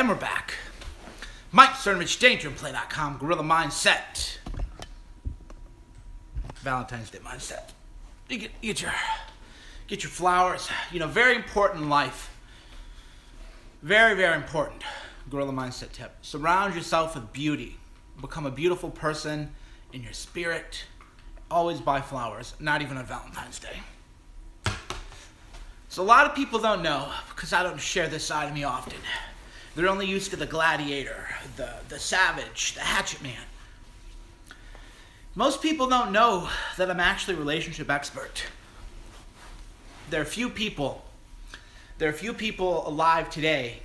And we're back. Mike Cernovich, DangerandPlay.com, Gorilla Mindset. Valentine's Day mindset. You get your flowers. Very important in life. Very, very important. Gorilla Mindset tip. Surround yourself with beauty. Become a beautiful person in your spirit. Always buy flowers, not even on Valentine's Day. So a lot of people don't know, because I don't share this side of me often. They're only used to the gladiator, the savage, the hatchet man. Most people don't know that I'm actually a relationship expert. There are few people alive today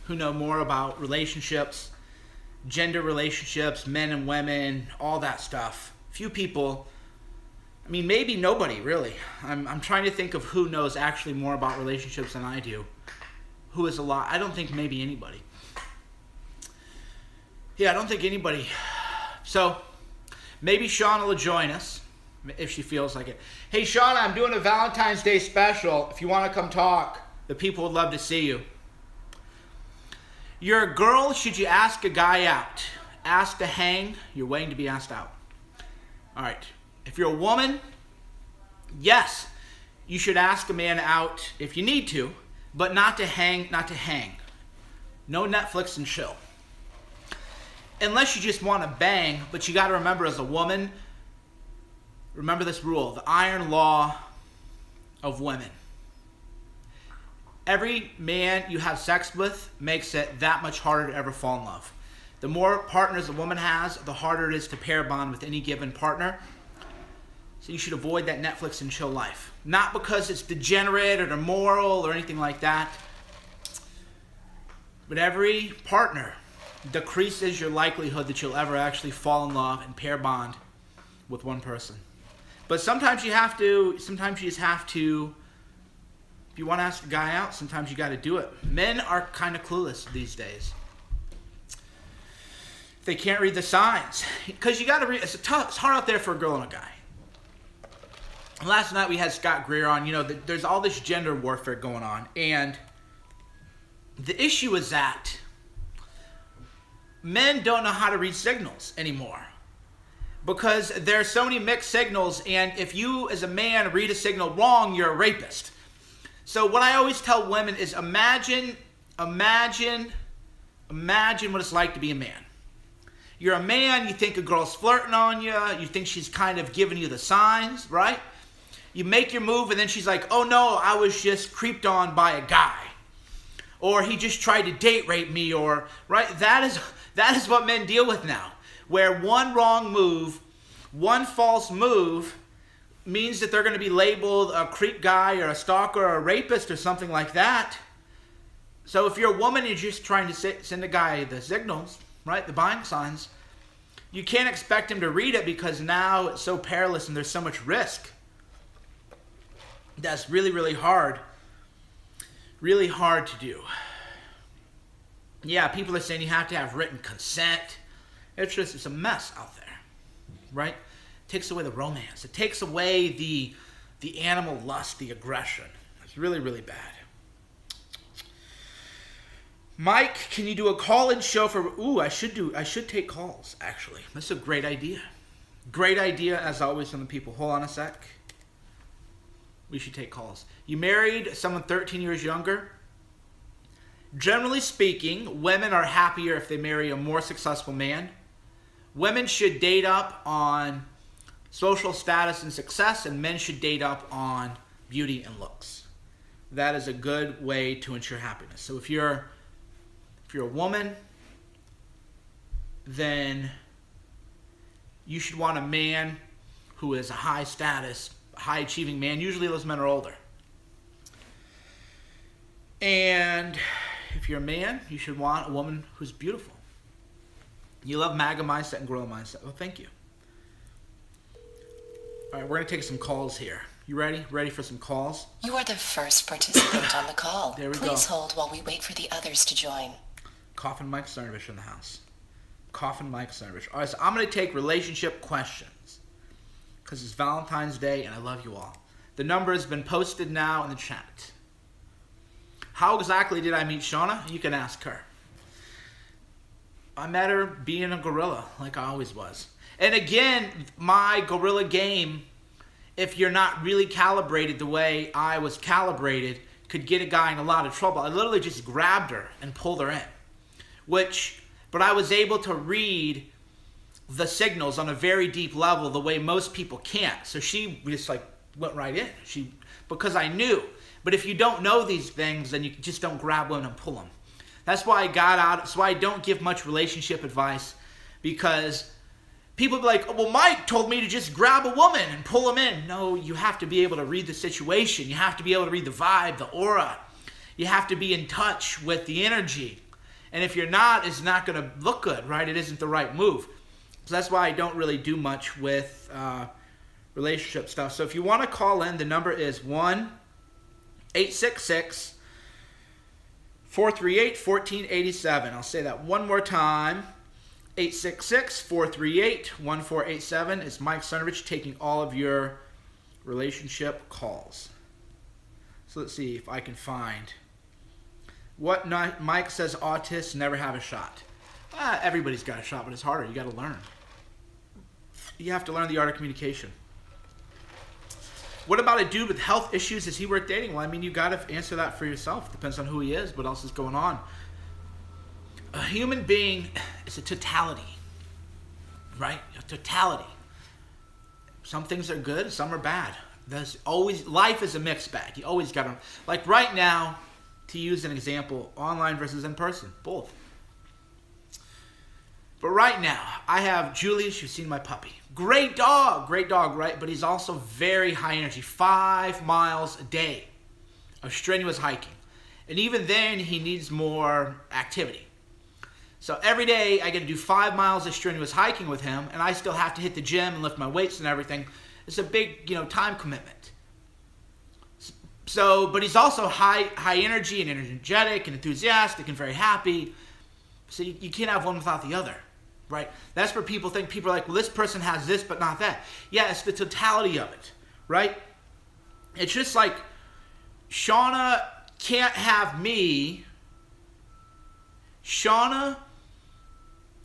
who know more about relationships, gender relationships, men and women, all that stuff. Few people. I mean, maybe nobody, really. I'm trying to think of who knows actually more about relationships than I do. Who is a lot? I don't think maybe anybody. Yeah, I don't think anybody. So, maybe Shauna will join us, if she feels like it. Hey, Shauna, I'm doing a Valentine's Day special. If you want to come talk, the people would love to see you. You're a girl, should you ask a guy out? Asked to hang, you're waiting to be asked out. All right. If you're a woman, yes, you should ask a man out if you need to, but not to hang. No Netflix and chill. Unless you just want to bang, but you got to remember as a woman, remember this rule, the iron law of women. Every man you have sex with makes it that much harder to ever fall in love. The more partners a woman has, the harder it is to pair bond with any given partner. So you should avoid that Netflix and chill life. Not because it's degenerate or immoral or anything like that. But every partner decreases your likelihood that you'll ever actually fall in love and pair bond with one person. But sometimes you just have to, if you want to ask a guy out, sometimes you got to do it. Men are kind of clueless these days. They can't read the signs. Because you got to read, it's hard out there for a girl and a guy. Last night we had Scott Greer on. There's all this gender warfare going on. And the issue is that men don't know how to read signals anymore. Because there are so many mixed signals. And if you, as a man, read a signal wrong, you're a rapist. So what I always tell women is imagine what it's like to be a man. You're a man, you think a girl's flirting on you. You think she's kind of giving you the signs, right? You make your move and then she's like, oh no, I was just creeped on by a guy. Or he just tried to date rape me, or, right? That is what men deal with now. Where one wrong move, one false move means that they're going to be labeled a creep guy or a stalker or a rapist or something like that. So if you're a woman and you're just trying to send a guy the signals, right, the buying signs, you can't expect him to read it because now it's so perilous and there's so much risk. That's really, really hard. Really hard to do. Yeah, people are saying you have to have written consent. It's a mess out there, right? It takes away the romance. It takes away the animal lust, the aggression. It's really, really bad. Mike, can you do a call-in show for... I should take calls, actually. That's a great idea. Great idea, as always, from the people. Hold on a sec. We should take calls. You married someone 13 years younger? Generally speaking, women are happier if they marry a more successful man. Women should date up on social status and success, and men should date up on beauty and looks. That is a good way to ensure happiness. So if you're a woman, then you should want a man who is a high status, high achieving man. Usually those men are older. And if you're a man, you should want a woman who's beautiful. You love MAGA mindset and gorilla mindset. Well, thank you. All right, we're going to take some calls here. You ready? Ready for some calls? You are the first participant on the call. There we go. Please hold while we wait for the others to join. Coffin Mike Cernovich in the house. Coffin Mike Cernovich. All right, so I'm going to take relationship questions because it's Valentine's Day and I love you all. The number has been posted now in the chat. How exactly did I meet Shauna? You can ask her. I met her being a gorilla, like I always was. And again, my gorilla game, if you're not really calibrated the way I was calibrated, could get a guy in a lot of trouble. I literally just grabbed her and pulled her in. But I was able to read the signals on a very deep level the way most people can't. So she just like went right in. Because I knew. But if you don't know these things, then you just don't grab women and pull them. That's why I got out. That's why I don't give much relationship advice, because people be like, oh, well, Mike told me to just grab a woman and pull them in. No, you have to be able to read the situation. You have to be able to read the vibe, the aura. You have to be in touch with the energy. And if you're not, it's not going to look good, right? It isn't the right move. So that's why I don't really do much with relationship stuff. So if you want to call in, the number is 1-866-438-1487. I'll say that one more time. 866-438-1487. It's Mike Sunrich taking all of your relationship calls. So let's see if I can find what Mike says autists never have a shot. Everybody's got a shot, but it's harder. You got to learn. You have to learn the art of communication. What about a dude with health issues? Is he worth dating? Well, I mean, you got to answer that for yourself. Depends on who he is, what else is going on. A human being is a totality, right? A totality. Some things are good, some are bad. Life is a mixed bag. You always got to, like right now, to use an example, online versus in person, both. But right now, I have Julius. You've seen my puppy. Great dog, right? But he's also very high energy. 5 miles a day of strenuous hiking. And even then, he needs more activity. So every day, I get to do 5 miles of strenuous hiking with him, and I still have to hit the gym and lift my weights and everything. It's a big, time commitment. So, but he's also high energy and energetic and enthusiastic and very happy. So you can't have one without the other. Right? That's where people think, people are like, well, this person has this, but not that. Yeah, it's the totality of it, right? It's just like, Shauna can't have me. Shauna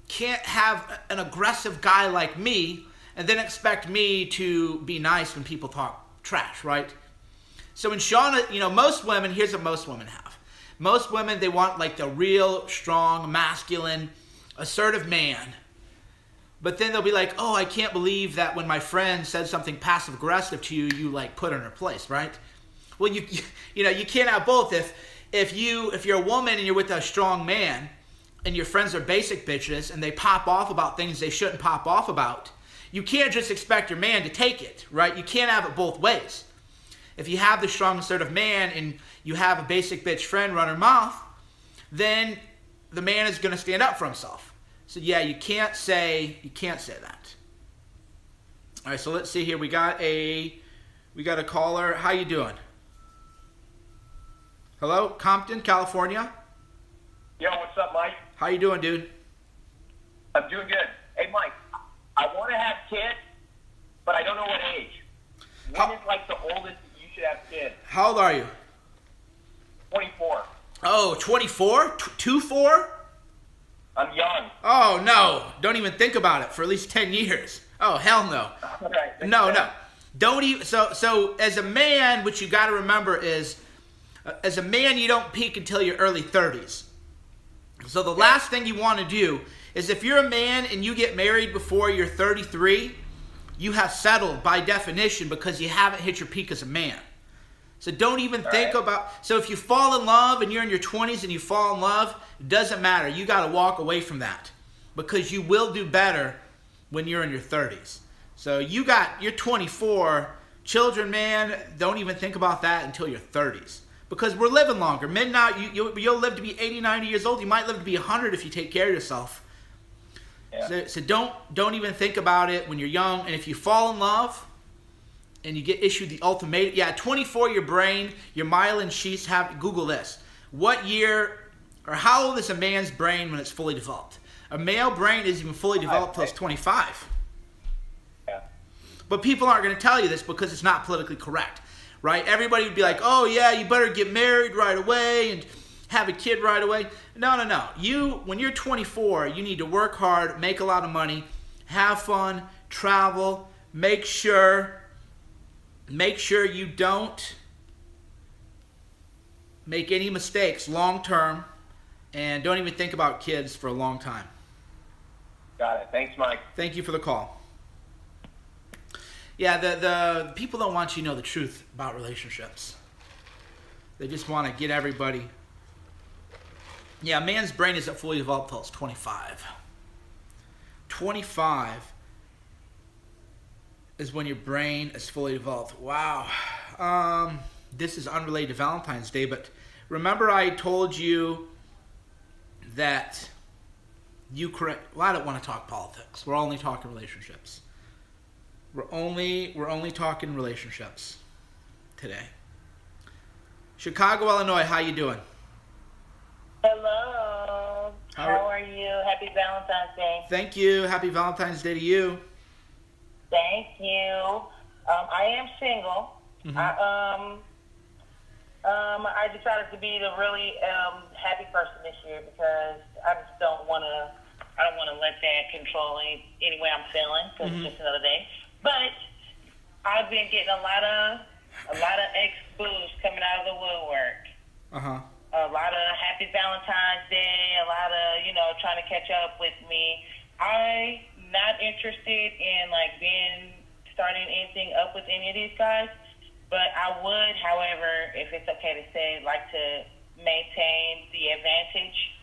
can't have an aggressive guy like me and then expect me to be nice when people talk trash, right? So in Shauna, most women, here's what most women have. Most women, they want like the real, strong, masculine, assertive man. But then they'll be like, oh, I can't believe that when my friend said something passive aggressive to you, you like put her in her place, right? Well, you can't have both. If you're a woman and you're with a strong man and your friends are basic bitches and they pop off about things they shouldn't pop off about, you can't just expect your man to take it, right? You can't have it both ways. If you have the strong assertive man and you have a basic bitch friend run her mouth, then the man is going to stand up for himself. So yeah, you can't say that. All right, so let's see here. We got a caller. How you doing? Hello, Compton, California. Yo, what's up, Mike? How you doing, dude? I'm doing good. Hey, Mike, I want to have kids, but I don't know what age. When is like the oldest you should have kids? How old are you? 24. Oh, 24? 24? I'm young. Oh, no. Don't even think about it for at least 10 years. Oh, hell no. Okay. No. Don't even. So as a man, what you got to remember is, as a man, you don't peak until your early 30s. So the last thing you want to do is, if you're a man and you get married before you're 33, you have settled by definition because you haven't hit your peak as a man. So don't even think about. So if you fall in love and you're in your 20s and you fall in love, it doesn't matter. You got to walk away from that, because you will do better when you're in your 30s. So you're 24. Children, man, don't even think about that until your 30s, because we're living longer. Men now, you'll live to be 80, 90 years old. You might live to be 100 if you take care of yourself. Yeah. So don't even think about it when you're young. And if you fall in love and you get issued the ultimatum, 24, your brain, your myelin sheaths have. Google this. What year or how old is a man's brain when it's fully developed? A male brain isn't even fully developed till it's 25. Yeah. But people aren't going to tell you this because it's not politically correct, right? Everybody would be like, oh yeah, you better get married right away and have a kid right away. No. When you're 24, you need to work hard, make a lot of money, have fun, travel, make sure you don't make any mistakes long term, and don't even think about kids for a long time. Got it. Thanks, Mike. Thank you for the call. Yeah, the people don't want you to know the truth about relationships. They just want to get everybody. Yeah, a man's brain isn't fully developed until it's 25. 25 is when your brain is fully developed. Wow. This is unrelated to Valentine's Day, but remember I told you that well, I don't want to talk politics. We're only talking relationships. We're only talking relationships today. Chicago, Illinois, how you doing? Hello. How are you? Happy Valentine's Day. Thank you. Happy Valentine's Day to you. Thank you. I am single. Mm-hmm. I decided to be the really happy person this year because I just don't want to let that control any way I'm feeling because it's just another day. But I've been getting a lot of ex-boos coming out of the woodwork. A lot of happy Valentine's Day, a lot of, trying to catch up with me. I'm not interested in starting anything up with any of these guys, but I would, however, if it's okay to say, like to maintain the advantage.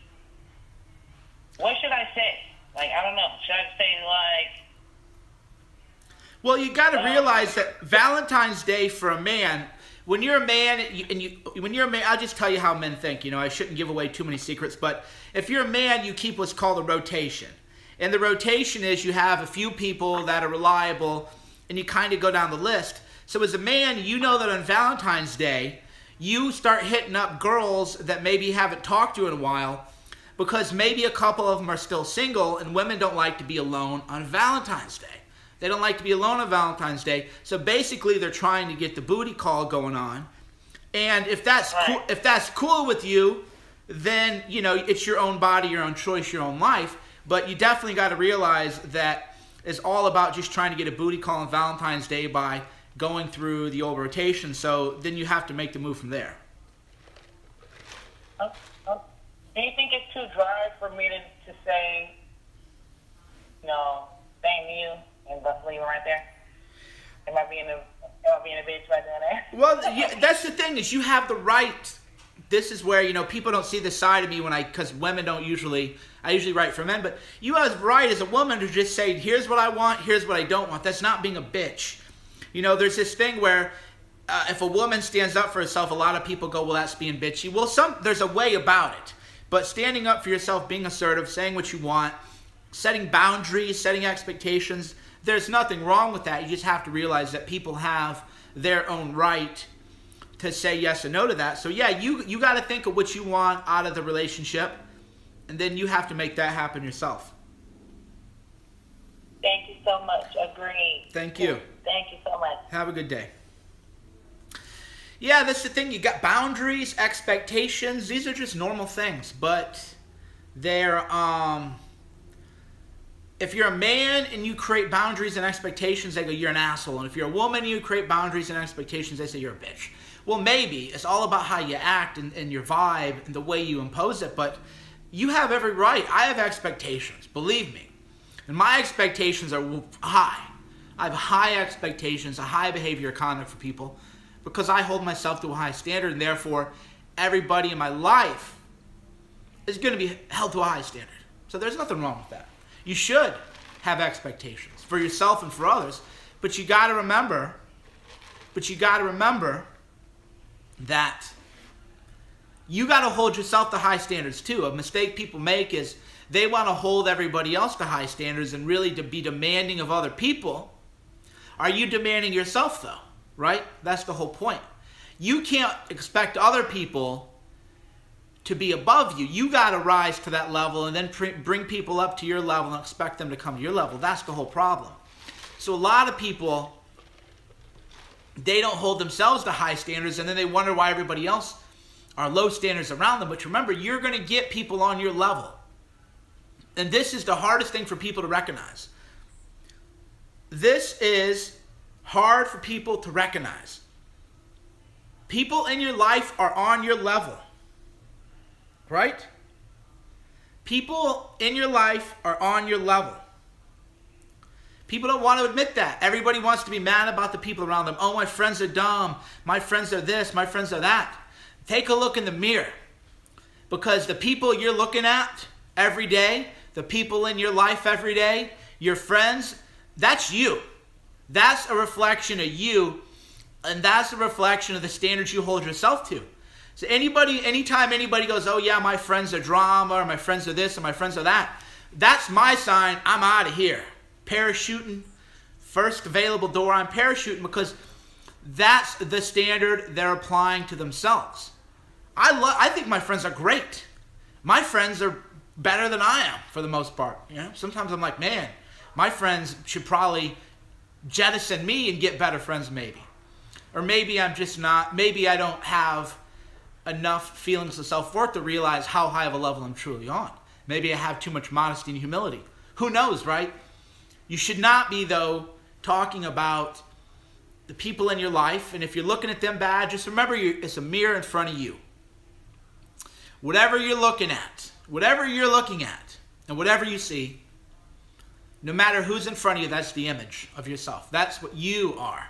What should I say? I don't know. Should I say Well, you got to realize that Valentine's Day for a man, when you're a man, I'll just tell you how men think. I shouldn't give away too many secrets, but if you're a man, you keep what's called a rotation. And the rotation is you have a few people that are reliable, and you kind of go down the list. So as a man, you know that on Valentine's Day, you start hitting up girls that maybe you haven't talked to in a while, because maybe a couple of them are still single, and women don't like to be alone on Valentine's Day. They don't like to be alone on Valentine's Day. So basically, they're trying to get the booty call going on. And if that's cool, if that's cool with you, then it's your own body, your own choice, your own life. But you definitely got to realize that it's all about just trying to get a booty call on Valentine's Day by going through the old rotation. So then you have to make the move from there. do you think it's too dry for me to say, thank you, and just leave it right there? Am I being a bitch right there? Well, that's the thing, is you have the right. This is where, people don't see the side of me because women don't usually, I usually write for men, but you have the right as a woman to just say, here's what I want, here's what I don't want. That's not being a bitch. There's this thing where if a woman stands up for herself, a lot of people go, well, that's being bitchy. Well, there's a way about it. But standing up for yourself, being assertive, saying what you want, setting boundaries, setting expectations, there's nothing wrong with that. You just have to realize that people have their own right to say yes or no to that. So yeah, you got to think of what you want out of the relationship, and then you have to make that happen yourself. Thank you so much. Agreed. Thank you. Thank you so much. Have a good day. Yeah, that's the thing. You got boundaries, expectations. These are just normal things, but they're if you're a man and you create boundaries and expectations, they go, you're an asshole. And if you're a woman and you create boundaries and expectations, they say you're a bitch. Well, maybe. It's all about how you act and your vibe and the way you impose it, but you have every right. I have expectations, believe me. And my expectations are high. I have high expectations, a high behavior conduct for people, because I hold myself to a high standard, and therefore everybody in my life is going to be held to a high standard. So there's nothing wrong with that. You should have expectations for yourself and for others, but you got to remember that you got to hold yourself to high standards too. A mistake people make is they want to hold everybody else to high standards and really to be demanding of other people. Are you demanding yourself though? Right? That's the whole point. You can't expect other people to be above you. You got to rise to that level and then bring people up to your level and expect them to come to your level. That's the whole problem. So a lot of people, they don't hold themselves to high standards, and then they wonder why everybody else are low standards around them. But remember, you're going to get people on your level. And this is the hardest thing for people to recognize. This is hard for people to recognize. People in your life are on your level. Right? People in your life are on your level. People don't want to admit that. Everybody wants to be mad about the people around them. Oh, my friends are dumb. My friends are this. My friends are that. Take a look in the mirror. Because the people you're looking at every day, the people in your life every day, your friends, that's you. That's a reflection of you. And that's a reflection of the standards you hold yourself to. So anytime anybody goes, oh yeah, my friends are drama, or my friends are this, or my friends are that, that's my sign, I'm out of here. Parachuting, first available door, I'm parachuting, because that's the standard they're applying to themselves. I think my friends are great. My friends are better than I am for the most part. You know, sometimes I'm like, man, my friends should probably jettison me and get better friends maybe. Or maybe I'm just not, maybe I don't have enough feelings of self-worth to realize how high of a level I'm truly on. Maybe I have too much modesty and humility. Who knows, right? You should not be, though, talking about the people in your life, and if you're looking at them bad, just remember it's a mirror in front of you. Whatever you're looking at, and whatever you see, no matter who's in front of you, that's the image of yourself. That's what you are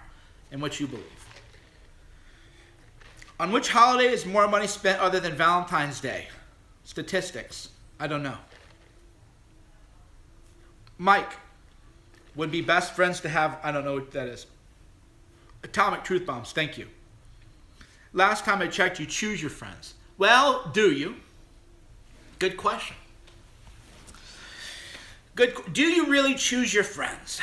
and what you believe. On which holiday is more money spent other than Valentine's Day? Statistics. I don't know. Mike, would be best friends to have, I don't know what that is. Atomic truth bombs, thank you. Last time I checked, you choose your friends. Well, do you? Good question. Do you really choose your friends?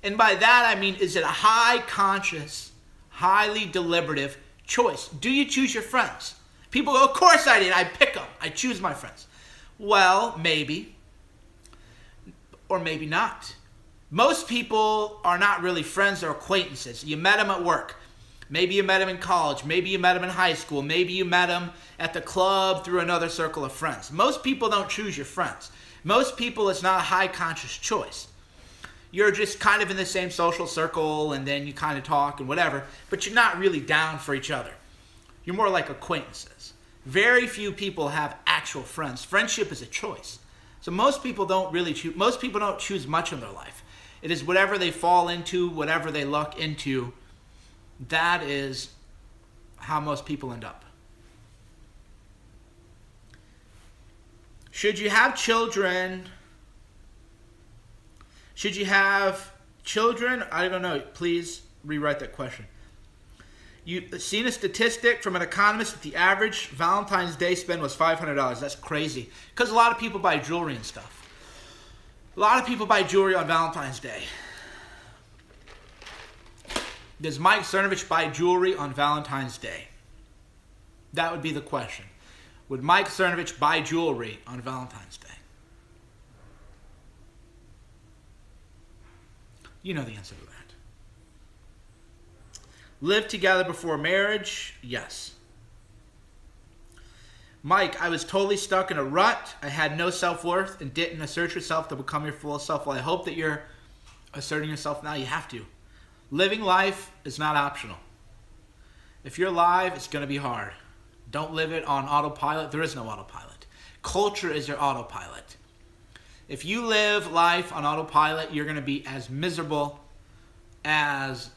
And by that I mean, is it a high conscious, highly deliberative choice? Do you choose your friends? People go, of course I did. I pick them. I choose my friends. Well, maybe. Or maybe not. Most people are not really friends or acquaintances. You met them at work. Maybe you met them in college. Maybe you met them in high school. Maybe you met them at the club through another circle of friends. Most people don't choose your friends. Most people, it's not a high conscious choice. You're just kind of in the same social circle, and then you kind of talk and whatever, but you're not really down for each other. You're more like acquaintances. Very few people have actual friends. Friendship is a choice. So most people don't really choose. Most people don't choose much in their life. It is whatever they fall into, whatever they luck into. That is how most people end up. Should you have children? Should you have children? I don't know. Please rewrite that question. You've seen a statistic from an economist that the average Valentine's Day spend was $500. That's crazy. Because a lot of people buy jewelry and stuff. A lot of people buy jewelry on Valentine's Day. Does Mike Cernovich buy jewelry on Valentine's Day? That would be the question. Would Mike Cernovich buy jewelry on Valentine's Day? You know the answer to that. Live together before marriage? Yes. Mike, I was totally stuck in a rut. I had no self-worth and didn't assert yourself to become your full self. Well, I hope that you're asserting yourself now. You have to. Living life is not optional. If you're alive, it's going to be hard. Don't live it on autopilot. There is no autopilot. Culture is your autopilot. If you live life on autopilot, you're going to be as miserable as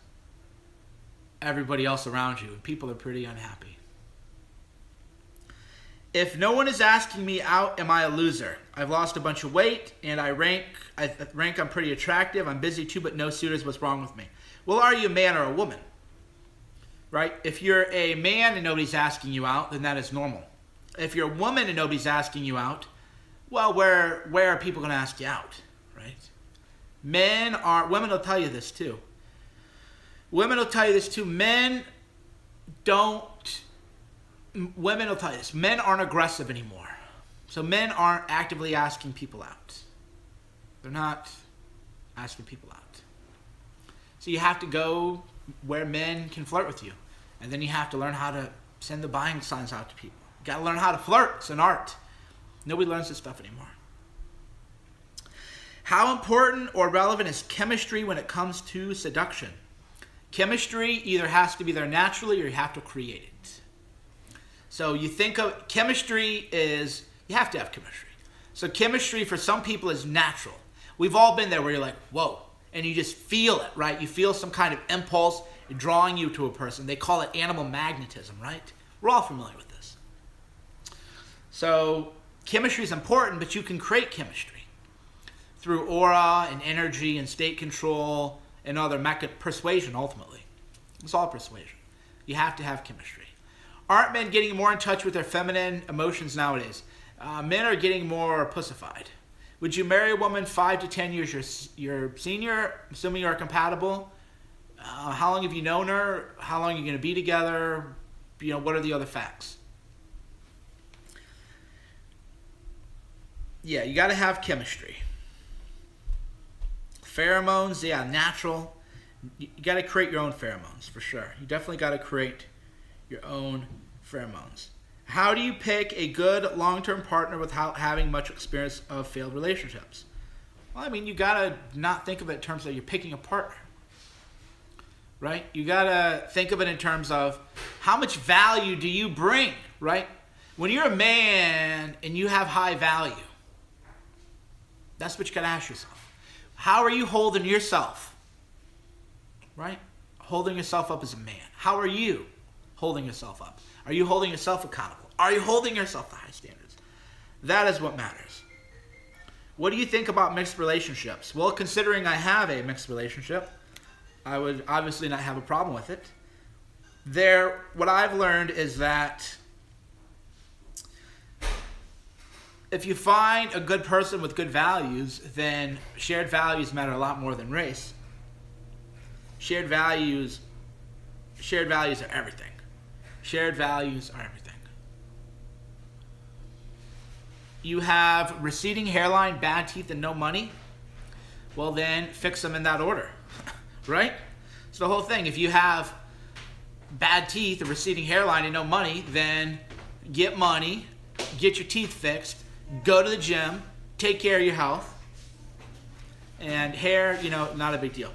everybody else around you. People are pretty unhappy. If no one is asking me out, am I a loser? I've lost a bunch of weight, and I rank I'm pretty attractive. I'm busy too, but no suitors. What's wrong with me? Well, are you a man or a woman? Right? If you're a man and nobody's asking you out, then that is normal. If you're a woman and nobody's asking you out, well, where are people going to ask you out? Right? Women will tell you this too. Women will tell you this too. Women will tell you this. Men aren't aggressive anymore. So men aren't actively asking people out. They're not asking people out. So you have to go where men can flirt with you. And then you have to learn how to Send the buying signs out to people. You got to learn how to flirt. It's an art. Nobody learns this stuff anymore. How important or relevant is chemistry when it comes to seduction? Chemistry either has to be there naturally or you have to create it. So you think of chemistry is, you have to have chemistry. So chemistry for some people is natural. We've all been there where you're like, whoa, and you just feel it, right? You feel some kind of impulse drawing you to a person. They call it animal magnetism, right? We're all familiar with this. So chemistry is important, but you can create chemistry through aura and energy and state control and other persuasion, ultimately. It's all persuasion. You have to have chemistry. Aren't men getting more in touch with their feminine emotions nowadays? Men are getting more pussified. Would you marry a woman 5 to 10 years your senior, assuming you're compatible? How long have you known her? How long are you going to be together? What are the other facts? Yeah, you got to have chemistry. Pheromones, yeah, natural. You got to create your own pheromones, for sure. You definitely got to create your own pheromones. How do you pick a good long-term partner without having much experience of failed relationships? Well, you got to not think of it in terms of you're picking a partner, right? You got to think of it in terms of how much value do you bring, right? When you're a man and you have high value, that's what you got to ask yourself. How are you holding yourself, right? Holding yourself up as a man. How are you holding yourself up? Are you holding yourself accountable? Are you holding yourself to high standards? That is what matters. What do you think about mixed relationships? Well, considering I have a mixed relationship, I would obviously not have a problem with it. What I've learned is that if you find a good person with good values, then shared values matter a lot more than race. Shared values are everything. Shared values are everything. You have receding hairline, bad teeth, and no money. Well, then fix them in that order, right? So the whole thing, if you have bad teeth, a receding hairline, and no money, then get money, get your teeth fixed, go to the gym, take care of your health, and hair, not a big deal.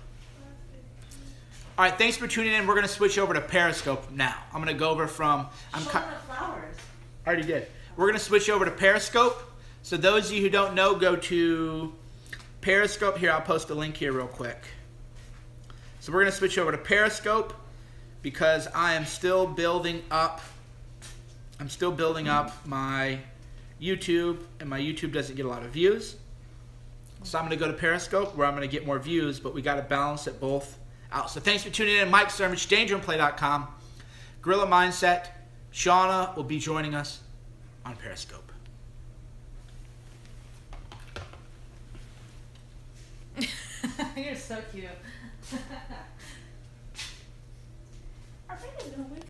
All right, thanks for tuning in. We're going to switch over to Periscope now. I'm going to go over from... Show them the flowers. I already did. We're going to switch over to Periscope. So those of you who don't know, go to Periscope. Here, I'll post a link here real quick. So we're going to switch over to Periscope because I am still building up... my YouTube, and my YouTube doesn't get a lot of views. So I'm going to go to Periscope where I'm going to get more views, but we got to balance it both out. So thanks for tuning in. Mike Sermich, DangerandPlay.com, Gorilla Mindset. Shauna will be joining us on Periscope. You're so cute. Are they a new